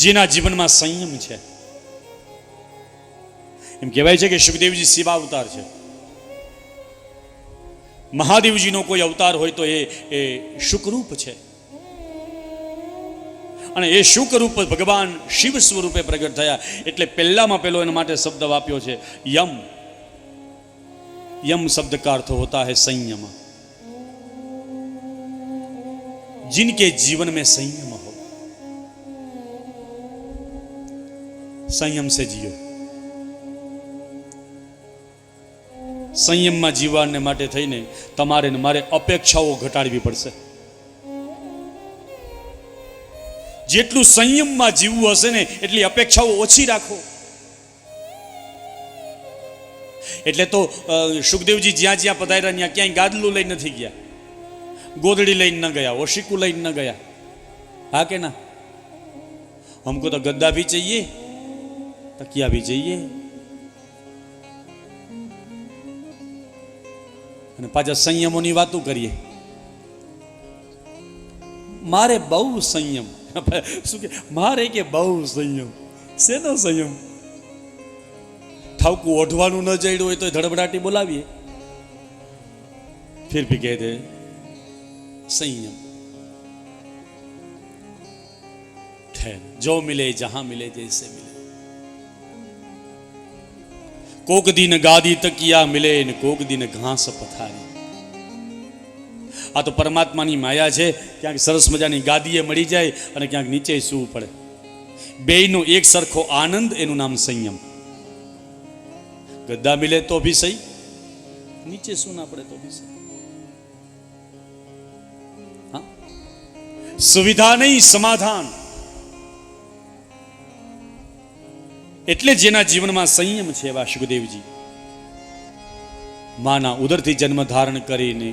જેના જીવનમાં સંયમ છે. એમ કહેવાય છે કે સુખદેવજી શિવા અવતાર છે. મહાદેવજીનો કોઈ અવતાર હોય તો એ શુકરૂપ છે. અને એ શુકરૂપ ભગવાન શિવ સ્વરૂપે પ્રગટ થયા. એટલે પહેલામાં પહેલો એના માટે શબ્દ વાપ્યો છે યમ. यम शब्द का अर्थ होता है संयम. जिनके जीवन में संयम हो, संयम से जियो. સંયમમાં જીવવાને માટે થઈને તમારે ને મારે અપેક્ષાઓ ઘટાડવી પડશે. જેટલું સંયમમાં જીવવું હશે ને એટલી અપેક્ષાઓ ઓછી રાખો. એટલે તો સુખદેવજી જ્યાં જ્યાં પધાર્યા ત્યાં ક્યાંય ગાદલું લઈને નથી ગયા, ગોદડી લઈને ન ગયા, ઓશિકું લઈને ન ગયા. હા કે ના? हमको तो गद्दा भी चाहिए, तकिया भी चाहिए. અને પાછા સંયમોની વાતો કરીએ. મારે બહુ સંયમ. શું કે મારે કે બહુ સંયમ? શેનો સંયમ? ઠાવકું ઓઢવાનું ન જડ્યું હોય તો ધડબડાટી બોલાવીએ. फिर भी कहते संयम. ठहर, जो मिले जहां मिले जैसे मिले. कोक दिन गादी तकिया मिले ने कोक दिन घास पथारी. આ તો પરમાત્માની માયા છે. ક્યાંક સરસ મજાની ગાદીએ મળી જાય અને ક્યાંક નીચે સૂવું પડે. બેયનો એક સરખો આનંદ, એનું નામ સંયમ. गद्दा मिले तो भी सही, नीचे सोना पड़े तो भी सही. हाँ, सुविधा नहीं समाधान. એટલે જેના જીવનમાં સંયમ છે એવા સુખદેવજી માના ઉદરથી જન્મ ધારણ કરીને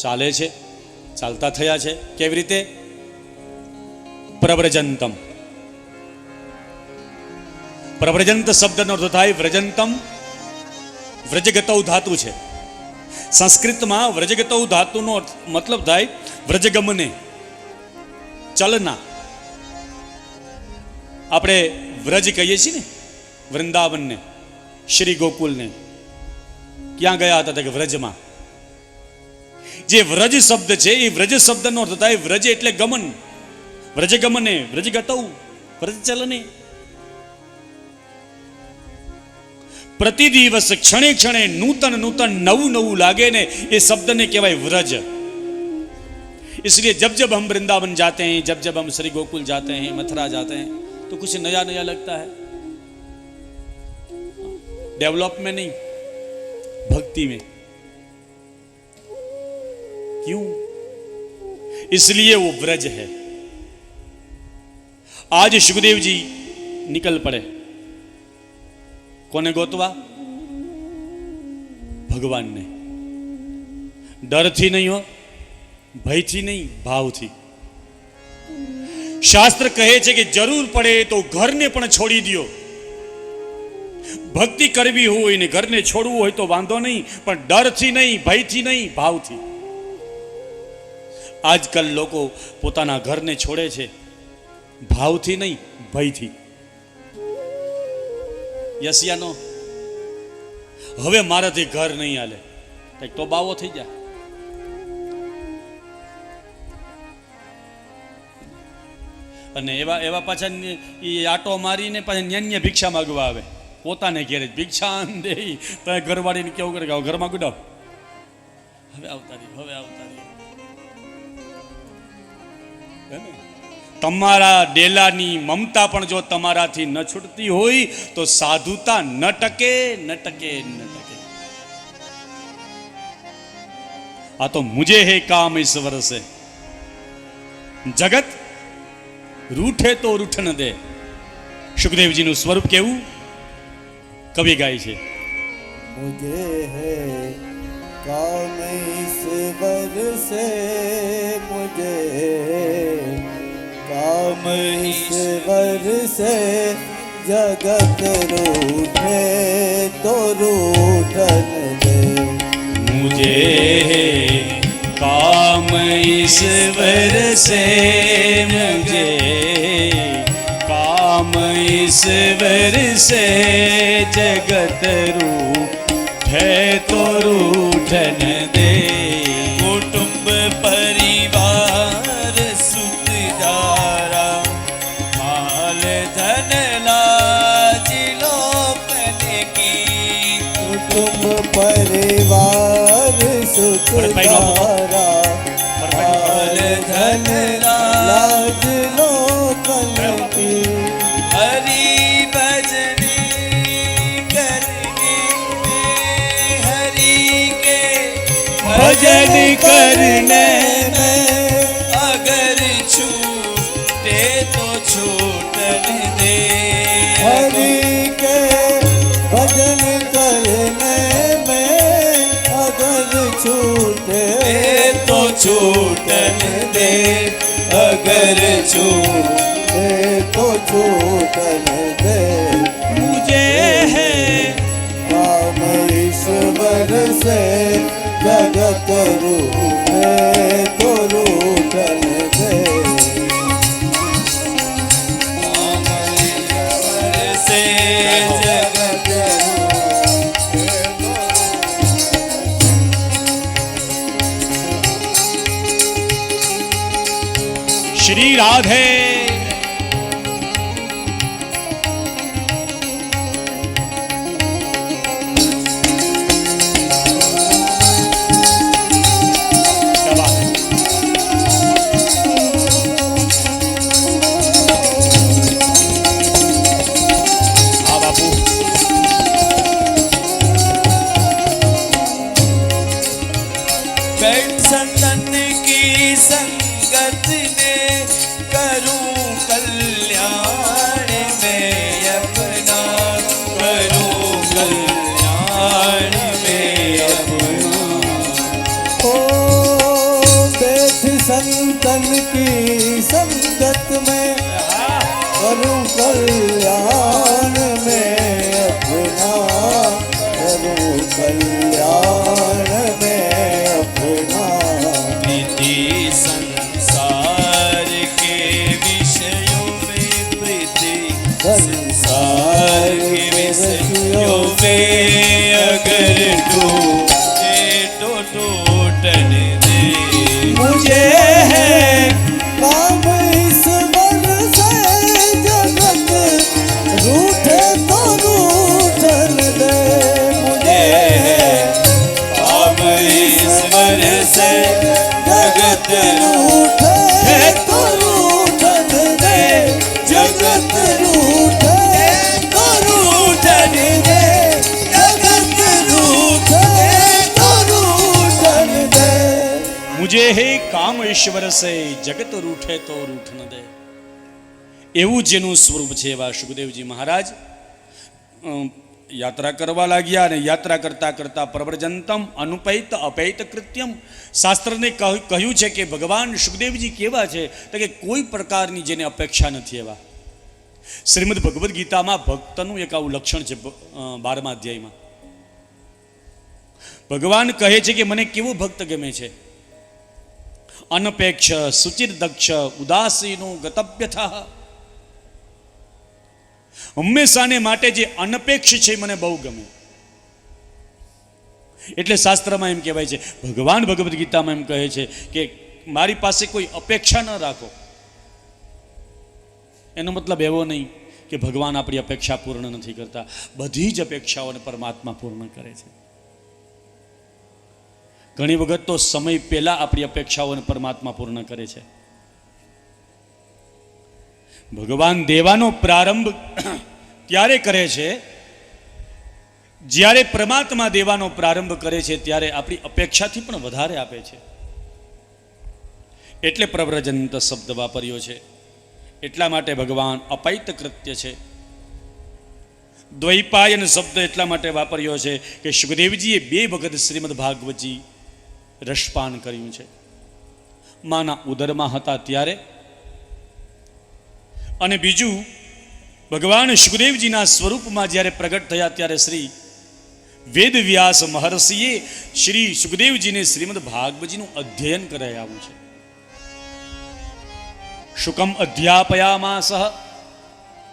ચાલે છે, ચાલતા થયા છે. કેવી રીતે? પ્રવ્રજંતમ. પ્રવ્રજંત શબ્દનો અર્થ થાય વ્રજંતમ. વ્રજગતૌ ધાતુ છે. સંસ્કૃતમાં વ્રજગતૌ ધાતુનો મતલબ થાય વ્રજગમને, ચલના. આપણે વ્રજ કહીએ છીએ ને, વૃંદાવનને, શ્રી ગોકુલને. ક્યાં ગયા હતા? કે વ્રજમાં. જે વ્રજ શબ્દ છે એ વ્રજ શબ્દનો અર્થ થાય વ્રજ એટલે ગમન. વ્રજગમને, વ્રજગતૌ, વ્રજચલને. પ્રતિ દિવસ ક્ષણે ક્ષણે નૂતન નૂતન નવું નવું લાગે ને એ શબ્દને કહેવાય વ્રજ. इसलिए जब जब हम वृंदावन जाते हैं, जब जब हम श्री गोकुल जाते हैं, मथुरा जाते हैं, तो कुछ नया नया लगता है. डेवलप में नहीं, भक्ति में. क्यों? इसलिए वो व्रज है. आज सुखदेव जी निकल पड़े. कोने गोतवा? भगवान ने. डर थी नहीं हो, भय थी नहीं, भाव थी. શાસ્ત્ર કહે છે કે જરૂર પડે તો ઘરને પણ છોડી દો. ભક્તિ કરવી હોય ને ઘરને છોડવું હોય તો વાંધો નહીં, પણ ડરથી નહીં, ભયથી નહીં, ભાવથી. આજકાલ લોકો પોતાના ઘરને છોડે છે ભાવથી નહીં, ભયથી. યસિયાનો હવે મારાથી ઘર નહીં હાલે, કંઈક તો બાવો થઈ જાય. અને એવા એવા પાછા એ આટો મારીને પાછા ન્યાન્ય ભિક્ષા માગવા આવે. પોતાને ઘેરે ભિક્ષા દે તો ઘરવાળીને કેવું કરે કે ઘરમાં ગુડાવ, હવે આવતા રહ્યો, હવે આવતા રહ્યો. તમારા ડેલાની મમતા પણ જો તમારાથી ન છૂટતી હોય તો સાધુતા ન ટકે, ન ટકે, ન ટકે. આ તો મુજે હે કામ ઈશ્વર સે, જગત रूठे तो रूठ न दे. सुखदेव जी નું સ્વરૂપ કેવું કવિ ગાય છે. मुझे है काम ईश्वर से, मुझे काम ईश्वर से, जगत रूठे तो रूठन दे. मुझे काम ईश्वर से, मुझे ईश्वर से जगत रूठे तो रूठन दे। कुटुंब परिवार सुख जारा माल धन लाज लोकन की। कुटुंब परिवार सुख जारा माल धन लाज लोकन की। हरि भजन करने में हरि के भजन करने में अगर छूटे तो छूटन दे। हरि के भजन करने में अगर छूटे तो छूटन दे। अगर छूटे तो छूटन दे। मुझे है काम ईश्वर से जगत रूठे तो रूठन दे। काम ईश्वर से जगत रूठे तो श्री राधे। संतन की संगत ने करूं कल्याण में अपना। करूं कल्याण में अपना। ओ बैठ संतन की संगत में करूं कल्याण में अपना। करूं कल्याण में अपना। प्रीति संसार के विषयों में प्रीति संसार के विषयों में अगर टूटे तो टूटन दे। मुझे है काम ईश्वर से जगत रूठे तो रूठन दे। मुझे है काम ईश्वर से जगत रूठे तो रूठन दे। जगत रूठे तो रूठन दे। जगत रूठे तो रूठन दे। मुझे है काम ईश्वर से जगत रूठे तो रूठन दे। એવું જેનું સ્વરૂપ છે એવા સુખદેવજી મહારાજ યાત્રા કરવા લાગ્યા અને યાત્રા કરતા કરતા પ્રવ્રજંતમ અનુપૈત અપૈત કૃત્યમ. શાસ્ત્રને કહ્યું છે કે ભગવાન સુખદેવજી કેવા છે તો કે કોઈ પ્રકારની જેને અપેક્ષા નથી એવા. શ્રીમદ ભગવદ્ ગીતામાં ભક્તનું એક આવું લક્ષણ છે 12મા અધ્યાયમાં. ભગવાન કહે છે કે મને કેવો ભક્ત ગમે છે. અનપેક્ષ સુચિર દક્ષ ઉદાસીનો ગતવ્યથ. હંમેશાને માટે જે અનપેક્ષ છે મને બહુ ગમે. એટલે શાસ્ત્રમાં એમ કહેવાય છે, ભગવાન ભગવદ્ ગીતામાં એમ કહે છે કે મારી પાસે કોઈ અપેક્ષા ન રાખો. એનો મતલબ એવો નહીં કે ભગવાન આપણી અપેક્ષા પૂર્ણ નથી કરતા. બધી જ અપેક્ષાઓને પરમાત્મા પૂર્ણ કરે છે. ઘણી વખત તો સમય પહેલા આપણી અપેક્ષાઓને પરમાત્મા પૂર્ણ કરે છે. ભગવાન દેવાનો પ્રારંભ ત્યારે કરે છે જ્યારે પરમાત્મા દેવાનો પ્રારંભ કરે છે ત્યારે આપણી અપેક્ષાથી પણ વધારે આપે છે. એટલે પ્રવ્રજંત શબ્દ વાપર્યો છે. એટલા માટે ભગવાન અપૈત કૃત્ય છે. દ્વૈપાયન શબ્દ એટલા માટે વાપર્યો છે કે સુખદેવજીએ 2 વખત શ્રીમદ ભાગવતજી રસપાન કર્યું છે. માના ઉદરમાં હતા ત્યારે, અને બીજું ભગવાન સુખદેવજીના સ્વરૂપમાં જ્યારે પ્રગટ થયા ત્યારે શ્રી વેદવ્યાસ મહર્ષિએ શ્રી સુખદેવજીને શ્રીમદ ભાગવતજીનું અધ્યયન કરાવ્યું છે. શુકમ અધ્યાપયામાસઃ.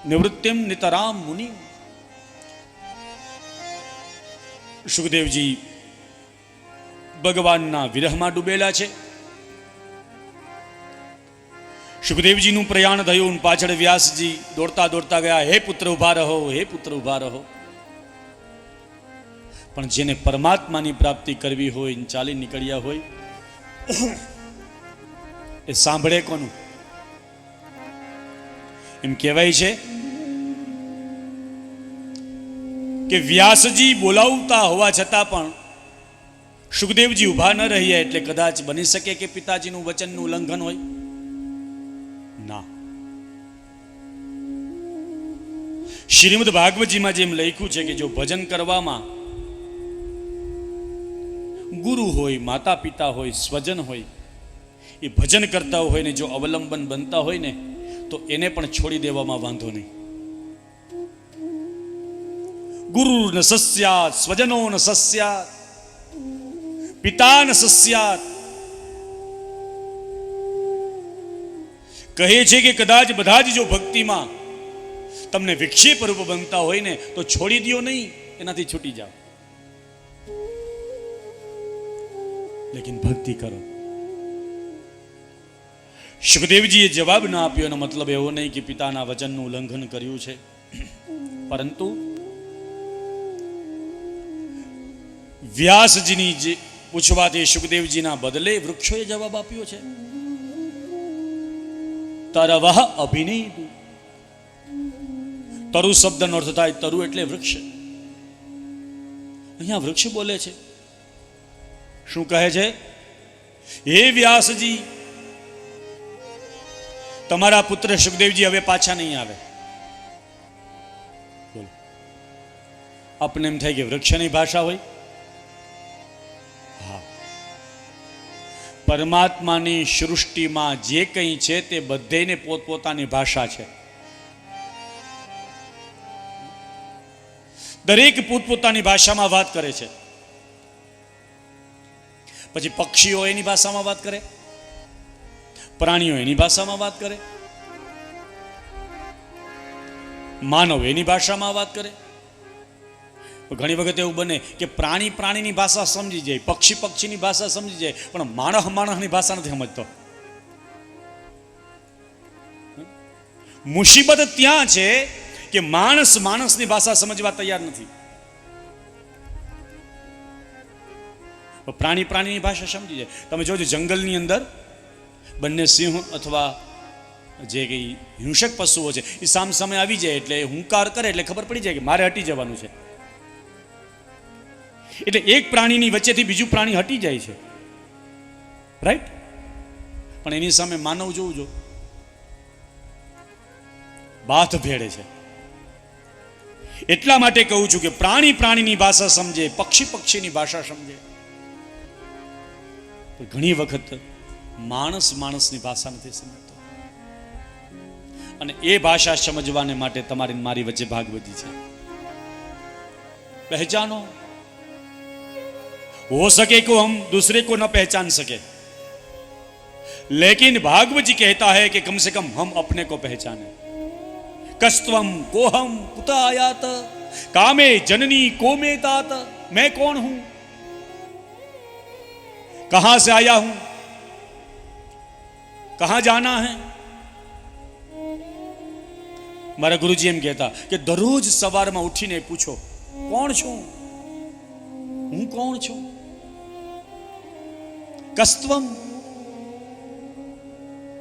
નિવૃત્તિમ નિતરામ મુનિ. સુખદેવજી ભગવાનના વિરહમાં ડૂબેલા છે. સુખદેવજીનું પ્રયાણ થયું, પાછળ વ્યાસજી દોડતા દોડતા ગયા, હે પુત્ર ઉભા રહો, હે પુત્ર ઉભા રહો. પણ જેને પરમાત્માની પ્રાપ્તિ કરવી હોય, ચાલી નીકળ્યા હોય, એ સાંભળે કોનું? એમ કહેવાય છે કે વ્યાસજી બોલાવતા હોવા છતાં પણ સુખદેવજી ઉભા ન રહ્યા, એટલે કદાચ બની શકે કે પિતાજીનું વચનનું ઉલ્લંઘન હોય. ના, શ્રીમદ ભાગવતજીમાં જેમ લખ્યું છે કે જો ભજન કરવામાં ગુરુ હોય, માતા પિતા હોય, સ્વજન હોય, એ ભજન કરતા હોય ને જો અવલંબન બનતા હોય ને, તો એને પણ છોડી દેવામાં વાંધો નહીં. ગુરુ ન સસ્યાત, સ્વજનો ન સસ્યાત, પિતા ન સસ્યાત. કહે છે કે કદાચ બધા જ જો ભક્તિમાં તમને વિક્ષેપ રૂપ બનતા હોય ને, તો છોડી દો નહીં, એનાથી છૂટી જાઓ. લેકિન ભક્તિ કરો. સુખદેવજીએ જવાબ ના આપ્યો, એનો મતલબ એવો નહીં કે પિતાના વચનનું ઉલ્લંઘન કર્યું છે, પરંતુ વ્યાસજીની જે પૂછવાથી સુખદેવજીના બદલે વૃક્ષોએ જવાબ આપ્યો છે. તરવહ અભિનેદુ. તરુ શબ્દનો અર્થ થાય, તરુ એટલે વૃક્ષ. અહીંયા વૃક્ષ બોલે છે. શું કહે છે? હે વ્યાસજી, તમારા પુત્ર સુખદેવજી હવે પાછા નહીં આવે. બોલો, આપને એમ થાય કે વૃક્ષની ભાષા હોય? હા, પરમાત્માની સૃષ્ટિમાં જે કંઈ છે તે બધેને પોતપોતાની ભાષા છે. દરેક પોતપોતાની ભાષામાં વાત કરે છે. પછી પક્ષીઓ એની ભાષામાં વાત કરે, પ્રાણીઓ એની ભાષામાં વાત કરે, માનવ એની ભાષામાં વાત કરે. ઘણી વખત એવું બને કે પ્રાણી પ્રાણીની ભાષા સમજી જાય, પક્ષી પક્ષીની ભાષા સમજી જાય, પણ માણસ માણસની ભાષા નથી સમજતો. મુસીબત ત્યાં છે કે માણસ માણસની ભાષા સમજવા તૈયાર નથી. પ્રાણી પ્રાણીની ભાષા સમજી જાય. તમે જોજો, જંગલની અંદર બંને સિંહ અથવા જે કઈ હિંસક પશુઓ છે એ સામ સામે આવી જાય એટલે હુંકાર કરે એટલે ખબર પડી જાય કે મારે હટી જવાનું છે. એટલે એક પ્રાણીની વચ્ચેથી બીજું પ્રાણી હટી જાય છે, રાઈટ? પણ એની સામે માનવ જોવું જો, બાથ ભેળે છે. એટલા માટે કહું છું કે પ્રાણી પ્રાણીની ભાષા સમજે, પક્ષી પક્ષીની ભાષા સમજે. ઘણી વખત માણસ માણસની ભાષા નથી સમજતો, અને એ ભાષા સમજવાને માટે તમારી મારી વચ્ચે ભાગવતી છે. पहचानो, हो सके को हम दूसरे को न पहचान सके, लेकिन भागवत जी कहता है कि कम से कम हम अपने को पहचाने. कस्त्वम कोहम कुत आयात कामे जननी को में तात. मैं कौन हूं, कहां से आया हूं, कहां जाना है. મારા ગુરુજી એમ કહેતા કે દરરોજ સવારમાં ઉઠીને પૂછો, કોણ છું હું, કોણ છું. કસ્ત્વમ,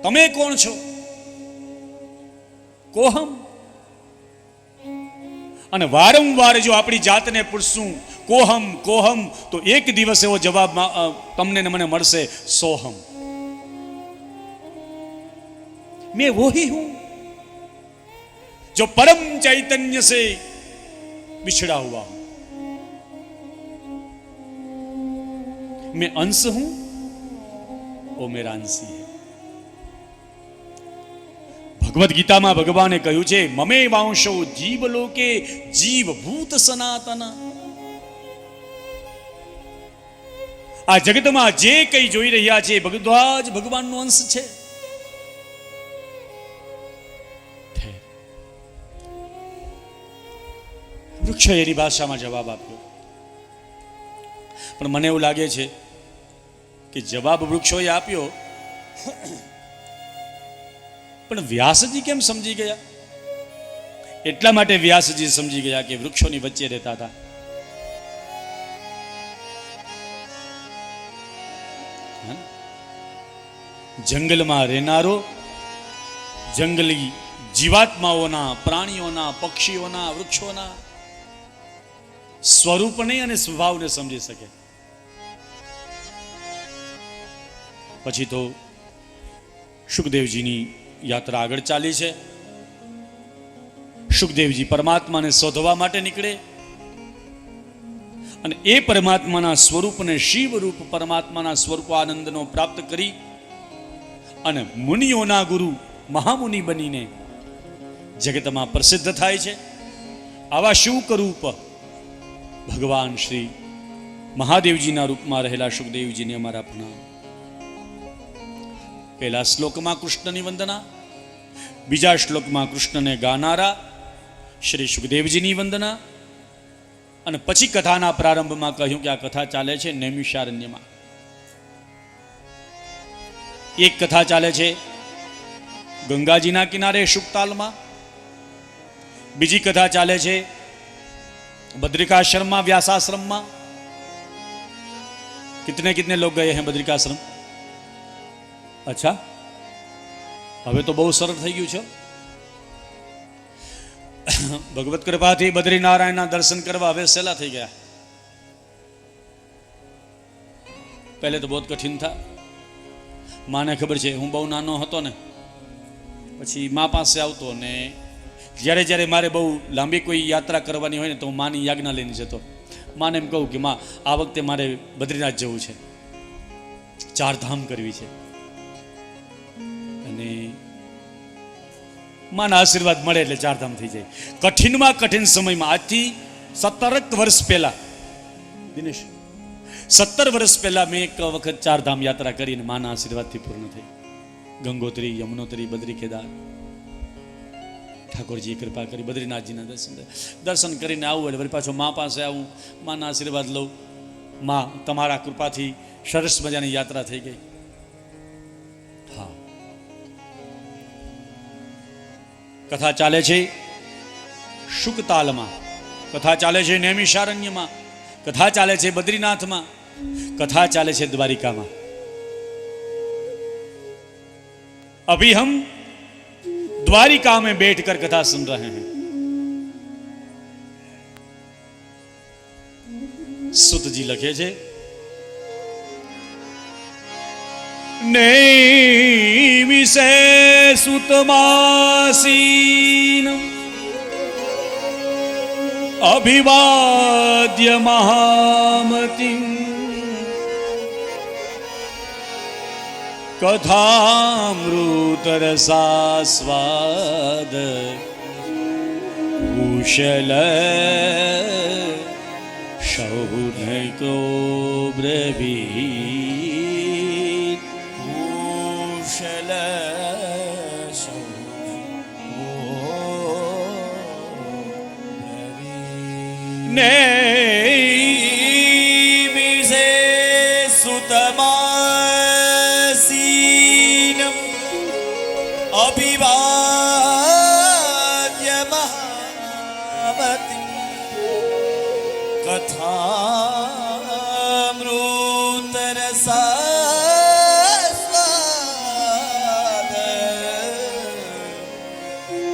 તમે કોણ છો. કોહમ, અને વારંવાર જો આપણી જાતને પૂછશું કોહમ કોહમ, તો એક દિવસ એવો જવાબ તમને ને મને મળશે, સોહમ. मैं वो ही हूं जो परम चैतन्य से बिछड़ा हुआ हूं. मैं अंश हूं, वो मेरा अंशी है. ભગવદ્ ગીતામાં ભગવાને કહ્યું છે, મમે વાંશો જીવ લોકે જીવભૂત સનાતન. આ જગતમાં જે કંઈ જોઈ રહ્યા છે બધા જ ભગવાનનો અંશ છે. વૃક્ષે એની ભાષામાં જવાબ આપ્યો. પણ મને એવું લાગે છે કે જવાબ વૃક્ષોએ આપ્યો, પણ વ્યાસજી કેમ સમજી ગયા? એટલા માટે વ્યાસજી સમજી ગયા કે વૃક્ષોની વચ્ચે રહેતા હતા. જંગલમાં રહેનારો, જંગલી જીવાત્માઓના, પ્રાણીઓના, પક્ષીઓના, વૃક્ષોના સ્વરૂપને અને સ્વભાવને સમજી શકે. પછી તો શુકદેવજીની યાત્રા આગળ ચાલી છે. શુકદેવજી પરમાત્માને શોધવા માટે નીકળે અને એ પરમાત્માના સ્વરૂપને શિવરૂપ પરમાત્માના સ્વરૂપ આનંદનો પ્રાપ્ત કરી અને મુનિઓના ગુરુ મહામુનિ બનીને જગતમાં પ્રસિદ્ધ થાય છે. આવા શુકરૂપ ભગવાન શ્રી મહાદેવજીના રૂપમાં રહેલા શુકદેવજીને અમારા પ્રણામ. પહેલા શ્લોકમાં કૃષ્ણની વંદના, બીજા શ્લોકમાં કૃષ્ણને ગાનારા શ્રી શુકદેવજીની વંદના, અને પછી કથાના પ્રારંભમાં કહ્યું કે આ કથા ચાલે છે નૈમિષારણ્યમાં. એક કથા ચાલે છે ગંગાજીના કિનારે શુકતાલમાં, બીજી કથા ચાલે છે बद्रिकाश्रम व्यासाश्रम में. कितने कितने लोग गए हैं बद्रिकाश्रम? अच्छा, હવે તો બહુ સરળ થઈ ગયું છે. ભગવત કૃપાથી બદ્રીનારાયણના દર્શન કરવા હવે સહેલા થઈ ગયા. પહેલે તો બહુ કઠિન થા. માને ખબર છે, હું બહુ નાનો હતો ને પછી મા પાસે આવતો ને જ્યારે જ્યારે મારે બહુ લાંબી કોઈ યાત્રા કરવાની હોય ને તો હું માની યાજ્ઞા લઈને જતો. માને એમ કહું કે માં આ વખતે મારે બદ્રીનાથ જવું છે, 4 ધામ કરવી છે. અને માના આશીર્વાદ મળે એટલે 4 ધામ થઈ જાય. કઠિનમાં કઠિન સમયમાં, આજથી 17 વર્ષ પહેલા, દિનેશ 17 વર્ષ પહેલા મેં એક વખત 4 ધામ યાત્રા કરીને માના આશીર્વાદથી પૂર્ણ થઈ. ગંગોત્રી, યમનોત્રી, બદ્રી, કેદાર. ઠાકોરજીએ કૃપા કરી બદ્રીનાથજીના દર્શન કરીને આવું એટલે વળી પાછો મા પાસે આવું, માના આશીર્વાદ લઉં. મા તમારા કૃપાથી સરસ મજાની યાત્રા થઈ ગઈ. હા, કથા ચાલે છે શુકતાલમાં, કથા ચાલે છે નૈમિષારણ્યમાં, કથા ચાલે છે બદ્રીનાથમાં, કથા ચાલે છે દ્વારિકામાં. अभी हम द्वारिका में बैठकर कथा सुन रहे हैं. सुत जी लखे छे, नैमिषे सुतमासीन अभिवाद्य महामति कथामृत रसास्वाद कुशल शौनको ब्रवीत कुशल नैमिषे सुतमासीन अभिवाद्य महामति कथामृत रसास्वाद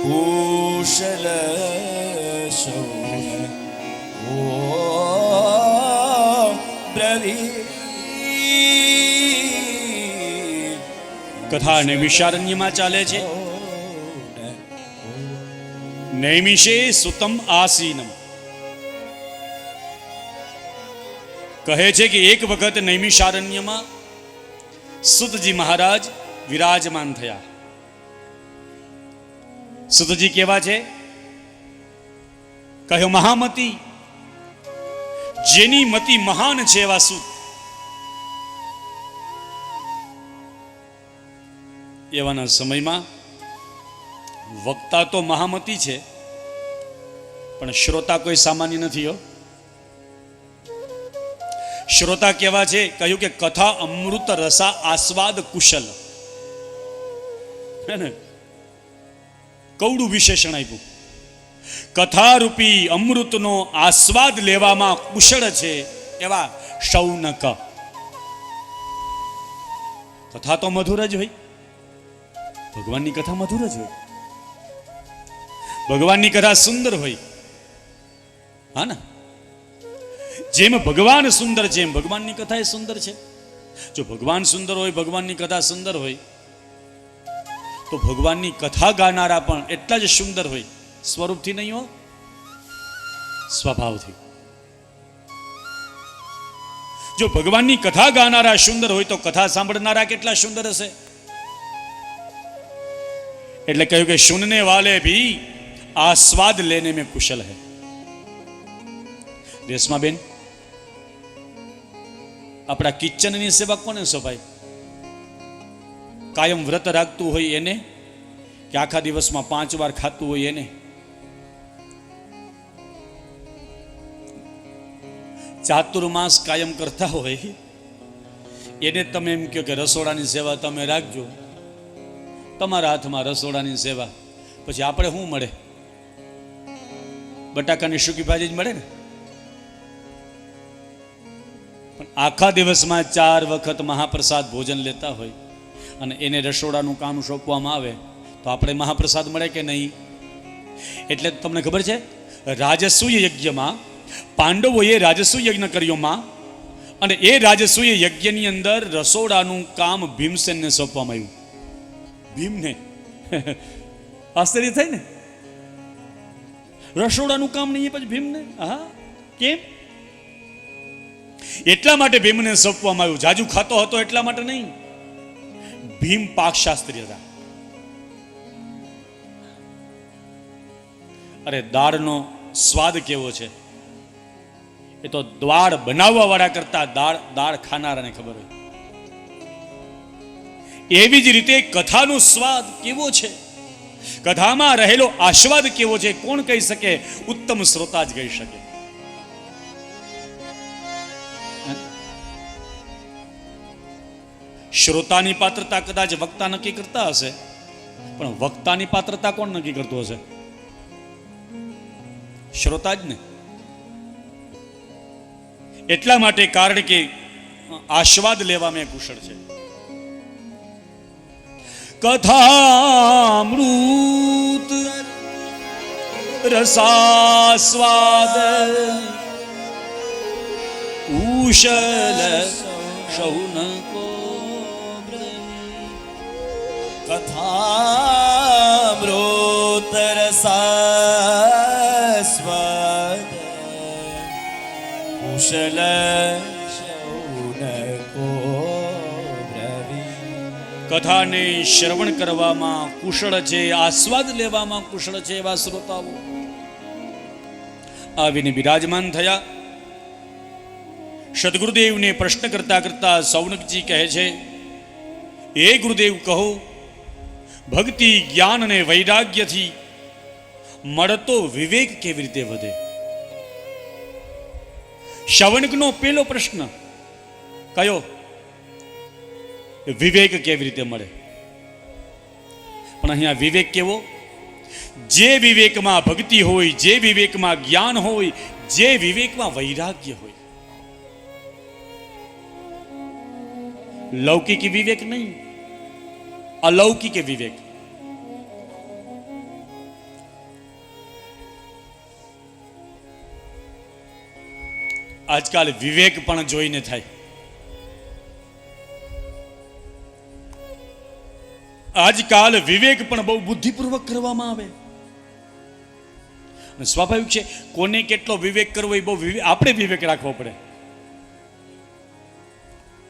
कुशल कथा नैमिषारण्यમાં ચાલે છે. नैमिषे सुतम आसीनम કહે છે કે એક વખત નૈમિષારણ્યમાં સુતજી મહારાજ વિરાજમાન થયા. સુતજી કેવા છે? કહ્યું મહામતી, જેની મતિ મહાન છે એવા સુત. એવાના સમયમાં વક્તા તો મહામતી છે, પણ શ્રોતા કોઈ સામાન્ય નથી હો. શ્રોતા કેવા છે? કહ્યું કે કથા અમૃત રસા આસ્વાદ કુશલ. હે ને? કૌડું વિશેષણ આપ્યું. કથારૂપી અમૃતનો આસ્વાદ લેવામાં કુશળ છે એવા શૌનક. કથા તો મધુર જ હોય, ભગવાનની કથા મધુર જ હોય, ભગવાનની કથા સુંદર હોય. હા ને? જેમ ભગવાન સુંદર છે એમ ભગવાનની કથા એ સુંદર છે. જો ભગવાન સુંદર હોય, ભગવાનની કથા સુંદર હોય, તો ભગવાનની કથા ગાનારા પણ એટલા જ સુંદર હોય. સ્વરૂપથી નહીં હો, સ્વભાવથી. જો ભગવાનની કથા ગાનારા સુંદર હોય તો કથા સાંભળનારા કેટલા સુંદર હશે. એટલે કહ્યું કે સુનને વાલે ભી આસ્વાદ લેને में कुशल है. રેશમાબેન, આપણા કિચનની સેવા કોને સોંપાય? કાયમ વ્રત રાખતું હોય એને, કે આખા દિવસમાં 5 વાર ખાતું હોય એને? ચાતુર્માસ કાયમ કરતા હોય એને તમે એમ કહો કે રસોડાની સેવા તમે રાખજો, તમારા હાથમાં રસોડાની સેવા. પછી આપણે શું મળે? બટાકાની સૂકી ભાજી જ મળે ને. પણ આખા દિવસમાં 4 વખત મહાપ્રસાદ ભોજન લેતા હોય અને એને રસોડાનું કામ સોંપવામાં આવે તો આપણે મહાપ્રસાદ મળે કે નહીં? એટલે તમને ખબર છે, રાજસૂય યજ્ઞમાં પાંડવોએ રાજસૂય યજ્ઞ કર્યો માં, અને એ રાજસૂય યજ્ઞની અંદર રસોડાનું કામ ભીમસેનને સોંપવામાં આવ્યું. ભીમને આશ્ચર્ય થાય ને, રસોડાનું કામ નહીં પછી ભીમને. હા, કેમ? એટલા માટે ભીમને સોંપવામાં આવ્યું. જાજુ ખાતો હતો એટલા માટે નહીં. ભીમ પાકશાસ્ત્રી હતા. અરે દાળનો સ્વાદ કેવો છે એ તો દાળ બનાવવા વાળા કરતા દાળ ખાનારાને ખબર હોય. એવી જ રીતે કથાનો સ્વાદ કેવો છે, કથામાં રહેલો આસ્વાદ કેવો છે, કોણ કહી શકે? ઉત્તમ શ્રોતા જ કહી શકે. શ્રોતાની પાત્રતા કદાચ વક્તા નક્કી કરતા હશે, પણ વક્તાની પાત્રતા કોણ નક્કી કરતું હશે? શ્રોતા જ ને. એટલા માટે, કારણ કે આસ્વાદ લેવામાં કુશળ છે. કથામૃત રસાસ્વાદ કુશલ શૌनको. કથામૃત રસાસ્વાદ કુશલ શૌनको બ્રવીમ. કથાને શ્રવણ કરવામાં કુશળ છે, આસ્વાદ લેવામાં કુશળ છે એવા શ્રોતાઓ આવીને બિરાજમાન થયા. સદગુરુદેવને પ્રશ્ન કરતા કરતા સૌનકજી કહે છે, હે ગુરુદેવ, કહો ભક્તિ, જ્ઞાન અને વૈરાગ્યથી મળતો વિવેક કેવી રીતે વધે? શૌનકનો પેલો પ્રશ્ન કયો? વિવેક કેવી રીતે મળે? પણ અહીંયા વિવેક કેવો? જે વિવેકમાં ભક્તિ હોય, જે વિવેકમાં જ્ઞાન હોય, જે વિવેકમાં વૈરાગ્ય હોય. લૌકિક વિવેક નહીં, અલૌકિક વિવેક. આજકાલ વિવેક પણ જોઈને થાય. આજકાલ વિવેક પણ બહુ બુદ્ધિપૂર્વક કરવામાં આવે. સ્વાભાવિક છે, કોને કેટલો વિવેક કરવો એ બહુ આપણે વિવેક રાખવો પડે.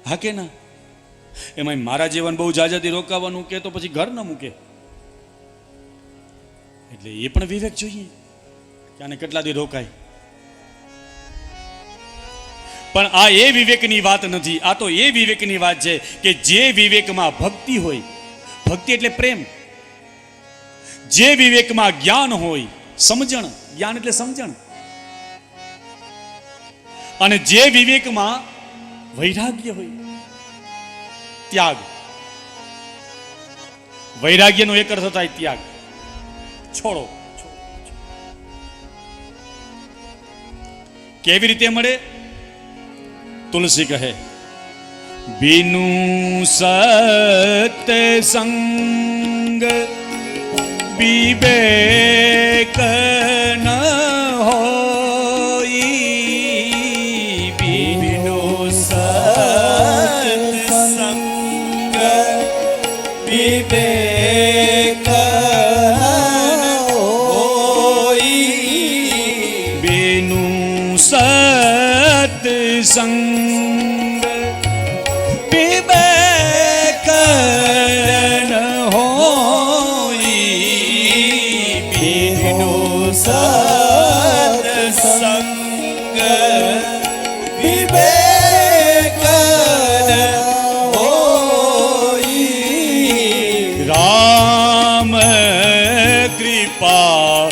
હા કે ના? એમાં મારા જીવન બહુ જાજાથી રોકાવાનું કે તો પછી ઘર ન મૂકે. એટલે એ પણ વિવેક જોઈએ કે આને કેટલા દી રોકાય. પણ આ એ વિવેકની વાત નથી, આ તો એ વિવેકની વાત છે કે જે વિવેકમાં ભક્તિ હોય, ભક્તિ એટલે પ્રેમ, જે વિવેકમાં જ્ઞાન હોય, સમજણ. જ્ઞાન એટલે સમજણ. અને જે વિવેકમાં વૈરાગ્ય હોય, ત્યાગ. વૈરાગ્યનો એક અર્થ થાય ત્યાગ, છોડો. કેવી રીતે મળે? તુલસી કહે, બિનુ સત્સંગ વિવેક ન હોઈ. બિનુ સત્સંગ વિવેક હોઈ. બિનુ સત્સંગ વિવેક ન હોઈ. બિનુ સત્સંગ વિવેક હોઈ. રામ કૃપા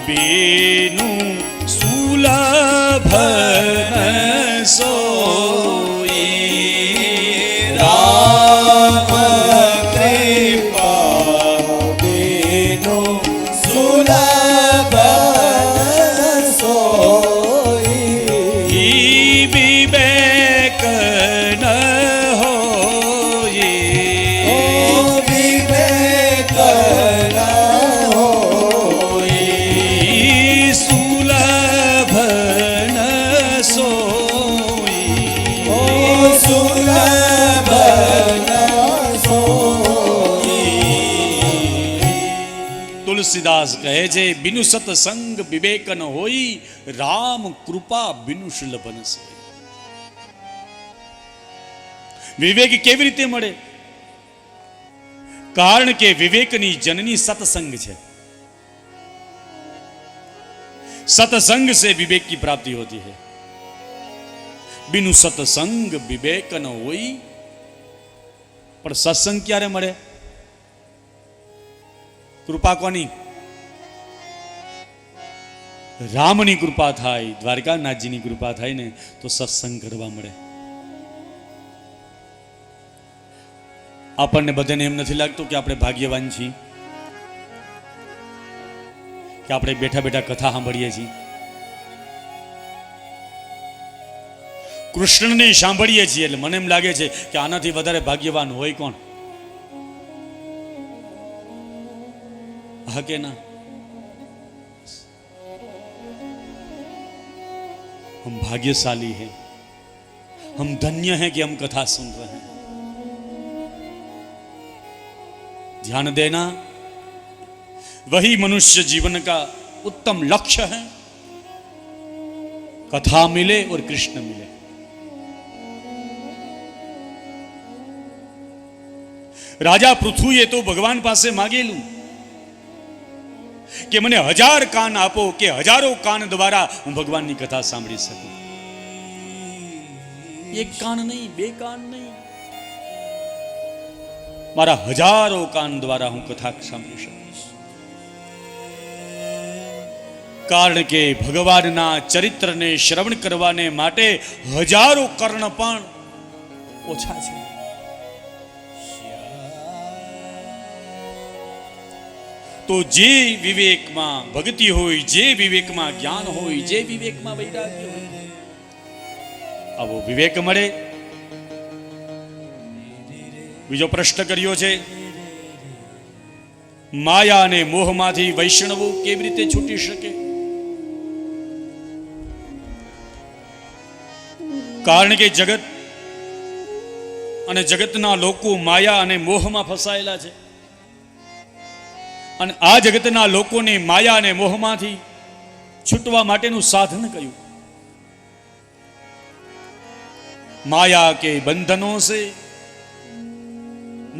બેનુ સુલભ સોઈ. રામ કૃપા બેનો સુલભ સોઈ. વિવેક ન હોઈ. વિવેક હોઈ. સુલભ ન સોઈ. સુલભ તુલસીદાસ કહે છે, બિનુ સત્સંગ વિવેક ન હોઈ, રામ કૃપા બિનુ સુલભ ન સોઈ. વિવેક કેવી રીતે મળે? કારણ કે વિવેકની જનની સત્સંગ છે. सत्संग से विवेक की प्राप्ति होती है. बिनु सत्संग विवेक न होई. પણ સત્સંગ ક્યારે મળે? કૃપા કોની? રામની કૃપા થાય, દ્વારકાનાથજીની કૃપા થાય ને તો સત્સંગ કરવા મળે. આપણને બધાને એમ નથી લાગતું કે આપણે ભાગ્યવાન છીએ, કે આપણે બેઠા બેઠા કથા સાંભળીએ છીએ, કૃષ્ણને સાંભળીએ છીએ, એટલે મને એમ લાગે છે કે આનાથી વધારે ભાગ્યવાન હોય કોણ? હા કે ના? हम भाग्यशाली हैं, हम धन्य हैं कि हम कथा सुन रहे हैं. ध्यान देना, वही मनुष्य जीवन का उत्तम लक्ष्य है. कथा मिले और कृष्ण मिले. राजा पृथुए तो भगवान પાસે માગેલું કે મને 1000 કાન આપો કે હજારો કાન દ્વારા હું ભગવાનની કથા સાંભળી શકું. એક કાન નહીં, બે કાન નહીં, મારા હજારો કાન દ્વારા હું કથા સાંભળી શકીશ. કારણ કે ભગવાનના ચરિત્રને શ્રવણ કરવાને માટે હજારો કર્ણ પણ ઓછા છે. તો જે વિવેકમાં ભક્તિ હોય, જે વિવેકમાં જ્ઞાન હોય, જે વિવેકમાં વૈરાગ્ય હોય, આવો વિવેક મળે. બીજો પ્રશ્ન કર્યો છે, માયા અને મોહમાંથી વૈષ્ણવો કેવી રીતે છૂટી શકે? કારણ કે જગત અને જગતના લોકો માયા અને મોહમાં ફસાયેલા છે. અને આ જગતના લોકોને માયા અને મોહમાંથી છૂટવા માટેનું સાધન કયું? માયા કે બંધનો સે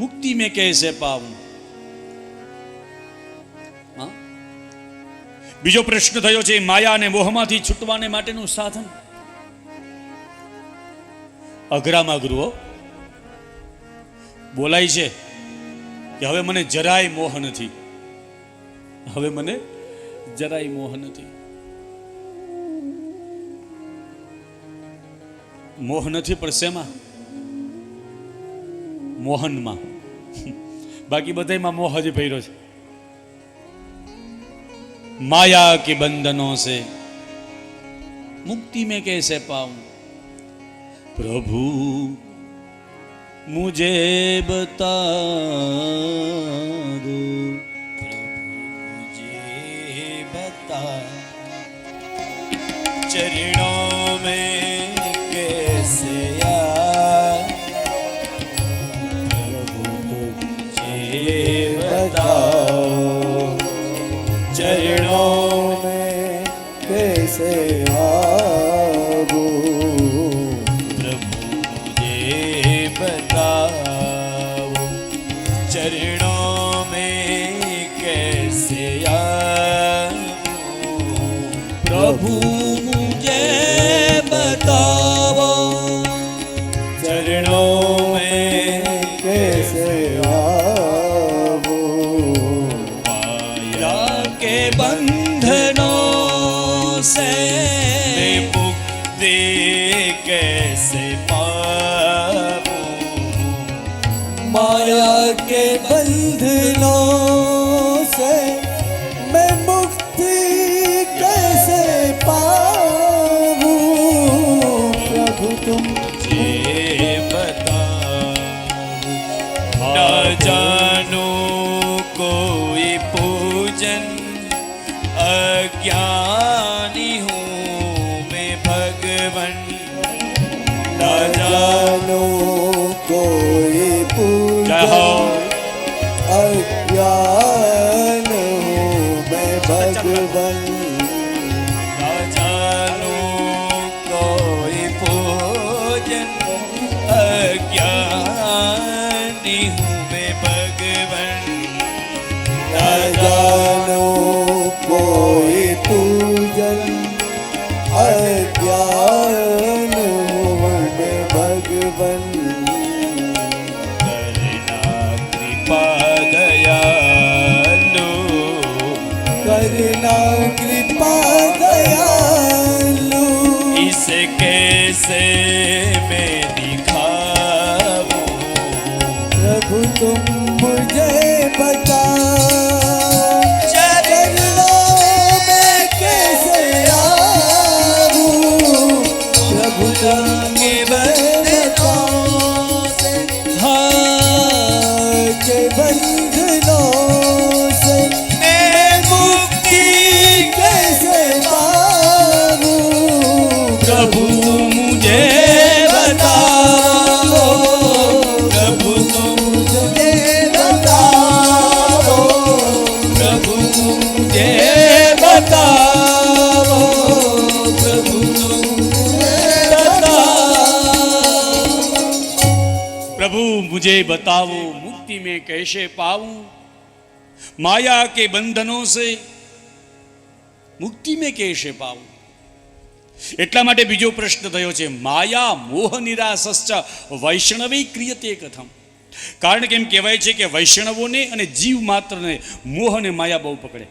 मुक्ति में कैसे पाऊं? બીજો પ્રશ્ન થયો છે, માયા અને મોહમાંથી છૂટવાને માટેનું સાધન. અઘરામાં ગુરુઓ બોલાય છે કે હવે મને જરાય મોહ નથી, હવે મને જરાય મોહ નથી. મોહ નથી પણ શેમાં? મોહનમાં. બાકી બધામાં મોહ જ ભર્યો છે. माया के बंधनों से मुक्ति में कैसे पाऊं, प्रभु मुझे बता दो, मुझे बता चरणों में कैसे प्रभु मुझे बताओ चरणों में कैसे आऊं, प्रभु मुझे बताओ चरणों में कैसे आऊं, प्रभु मुझे बताओ चरणों में कैसे बंधनों से मैं मुक्ति कैसे पाऊं, माया के बंधनों से मैं मुक्ति कैसे पाऊं, प्रभु तुम मुझे बताओ, न जानो कोई पूजन अज्ञानी हूँ मैं भगवन, न जानो कोई पूजन अज्ञान हूँ मैं भगवन, न जानो कोई पूजन अज्ञानी हूँ मैं भगवन, न जानो कोई पूजन अज्ञान में भगवन, करना कृपा दयालु, करना कृपा दयालु, इसे कैसे मैं दिखाऊं, प्रभु तुम मुझे बताओ के बंधनों से, हाँ के बंधनों से मैं मुक्ति कैसे पाऊं, प्रभु मुझे बताओ, प्रभु मुझे बताओ, प्रभु मुझे बताओ, प्रभु प्रभु मुझे बताओ मुक्ति में कैसे पाऊं, माया के बंधनों से मुक्ति में कैसे पाऊं. એટલા માટે બીજો પ્રશ્ન થયો છે, માયા મોહ નિરાસશ્ચ વૈષ્ણવી ક્રિયતે કથમ. કારણ કે એમ કહેવાય છે કે વૈષ્ણવોને અને જીવ માત્રને મોહ અને માયા બહુ પકડે.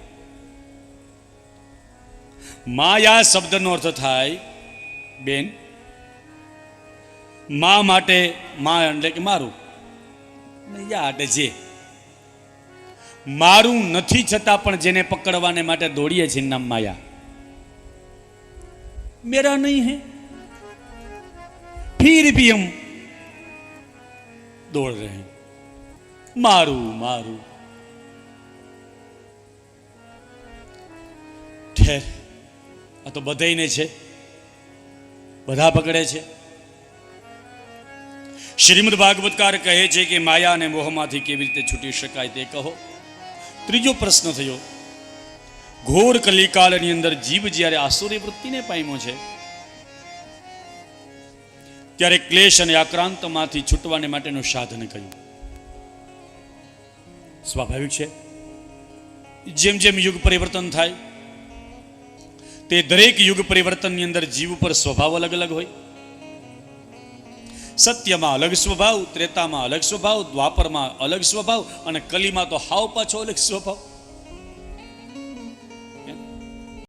માયા શબ્દનો અર્થ થાય બેન, મા માટે મા એટલે કે મારું, યા એટલે જે મારું નથી છતાં પણ જેને પકડવાને માટે દોડીએ છીએ નામ માયા. मेरा नहीं है फिर भी हम दौड़ रहे हैं, मारू मारू. ठहर, આ તો બધાયને છે, બધા પકડે છે. શ્રીમદ ભાગવતકાર કહે છે કે માયા અને મોહમાંથી કેવી રીતે છૂટી શકાય તે કહો. ત્રીજો પ્રશ્ન થયો, ઘોર કલિકાળની અંદર જીવ જ્યારે આસુરી વૃત્તિને પામ્યો છે ત્યારે ક્લેશ અને આક્રાંતમાંથી છૂટવાને માટેનું સાધન કયું? સ્વાભાવિક છે, જેમ જેમ યુગ પરિવર્તન થાય તે દરેક યુગ પરિવર્તનની અંદર જીવ ઉપર સ્વભાવ અલગ અલગ હોય. સત્યમાં અલગ સ્વભાવ, ત્રેતામાં અલગ સ્વભાવ, દ્વાપરમાં અલગ સ્વભાવ અને કલીમાં તો હાવ પાછો અલગ સ્વભાવ.